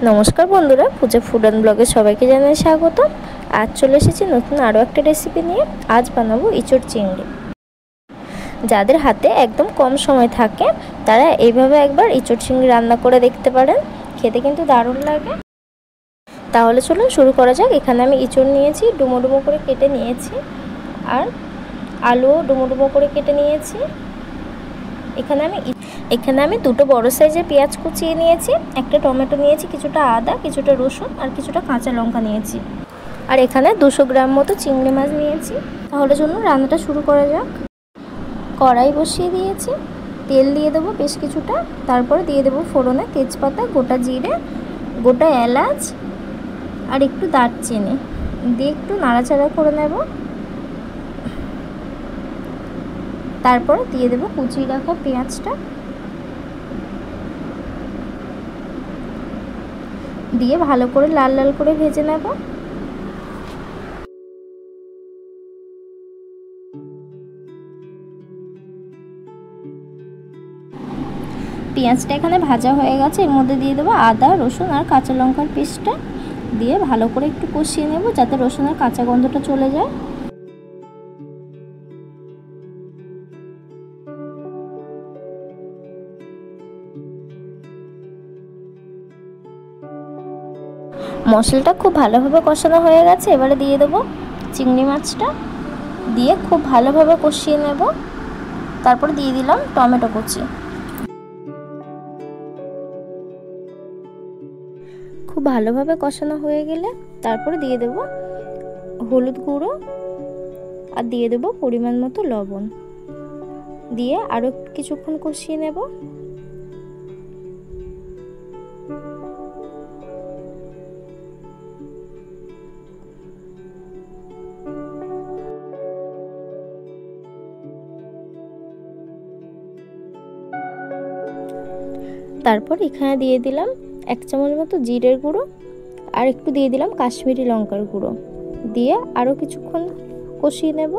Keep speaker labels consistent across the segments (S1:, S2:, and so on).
S1: নমস্কার বন্ধুরা, পূজা food and ব্লগে সবাইকে জানাই স্বাগত। আজ চলে এসেছি নতুন আরও একটা রেসিপি নিয়ে। আজ বানাবো ইঁচড় চিংড়ি। যাদের হাতে একদম কম সময় থাকে তারা এইভাবে একবার ইঁচড় চিংড়ি রান্না করে দেখতে পারেন, খেতে কিন্তু দারুণ লাগে। তাহলে চলুন শুরু করা যাক। এখানে আমি ইঁচড় নিয়েছি, ডুমো ডুমো করে কেটে নিয়েছি, আর আলুও ডুমো ডুমো করে কেটে নিয়েছি। এখানে আমি দুটো বড় সাইজের পেঁয়াজ কুচিয়ে নিয়েছি, একটা টমেটো নিয়েছি, কিছুটা আদা, কিছুটা রসুন আর কিছুটা কাঁচা লঙ্কা নিয়েছি। আর এখানে 200 গ্রাম মতো চিংড়ি মাছ নিয়েছি। তাহলে চলুন রান্নাটা শুরু করা যাক। কড়াই বসিয়ে দিয়েছি, তেল দিয়ে দেবো বেশ কিছুটা। তারপরে দিয়ে দেবো ফোড়নে তেজপাতা, গোটা জিরে, গোটা এলাচ আর একটু দারচিনি দিয়ে একটু নাড়াচাড়া করে নেব। তারপরে দিয়ে দেবো কুচিয়ে রাখা পেঁয়াজটা, দিয়ে ভালো করে লাল লাল করে ভেজে নেব। পেঁয়াজটা এখানে ভাজা হয়ে গেছে। এর মধ্যে দিয়ে দেবো আদা, রসুন আর কাঁচা লঙ্কার পেস্টটা, দিয়ে ভালো করে একটু কষিয়ে নেব যাতে রসুনের কাঁচা গন্ধটা চলে যায়। মশলাটা খুব ভালোভাবে কষানো হয়ে গেছে। এবারে দিয়ে দেবো চিংড়ি মাছটা, দিয়ে খুব ভালোভাবে কষিয়ে নেব। তারপর দিয়ে দিলাম টমেটো কুচি। খুব ভালোভাবে কষানো হয়ে গেলে তারপরে দিয়ে দেব হলুদ গুঁড়ো আর দিয়ে দেব পরিমাণ মতো লবণ, দিয়ে আরও কিছুক্ষণ কষিয়ে নেব। তারপর এখানে দিয়ে দিলাম 1 চামচ মতো জিরের গুঁড়ো আর একটু দিয়ে দিলাম কাশ্মীরি লঙ্কার গুঁড়ো, দিয়ে আরও কিছুক্ষণ কষিয়ে নেব।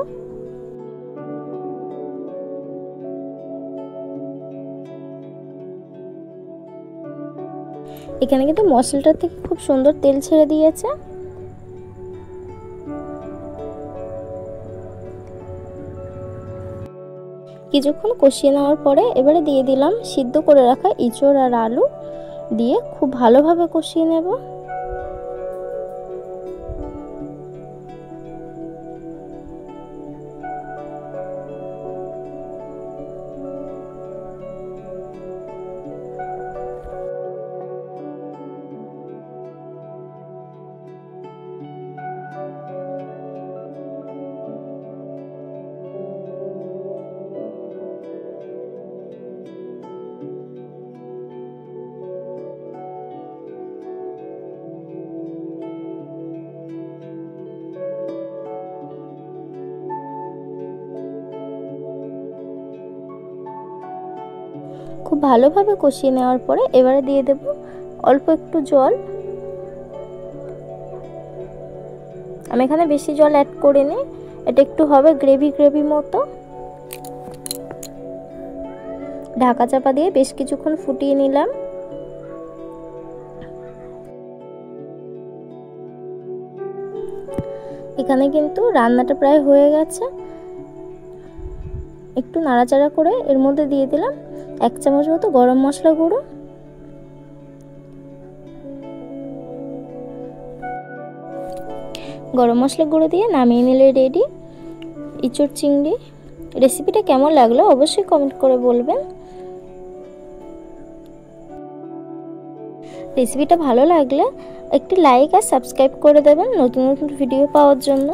S1: এখানে কিন্তু মশলাটা থেকে খুব সুন্দর তেল ছেড়ে দিয়েছে। কিছুক্ষণ কষিয়ে নেওয়ার পরে এবারে দিয়ে দিলাম সিদ্ধ করে রাখা ইঁচড় আর আলু, দিয়ে খুব ভালোভাবে কষিয়ে নেব। খুব ভালোভাবে কষিয়ে নেওয়ার পরে এবারে দিয়ে দেব অল্প একটু জল। আমি এখানে বেশি জল অ্যাড করিনি, এটা একটু হবে গ্রেভি গ্রেভি মতো। ঢাকা চাপা দিয়ে বেশ কিছুক্ষণ ফুটিয়ে নিলাম। এখানে কিন্তু রান্নাটা প্রায় হয়ে গেছে। একটু নাড়াচাড়া করে এর মধ্যে দিয়ে দিলাম 1 চামচ মতো গরম মশলা গুঁড়ো, গরম মশলা গুঁড়ো দিয়ে নামিয়ে নিলে রেডি ইঁচড় চিংড়ি। রেসিপিটা কেমন লাগলো অবশ্যই কমেন্ট করে বলবেন। রেসিপিটা ভালো লাগলে একটি লাইক আর সাবস্ক্রাইব করে দেবেন নতুন নতুন ভিডিও পাওয়ার জন্য।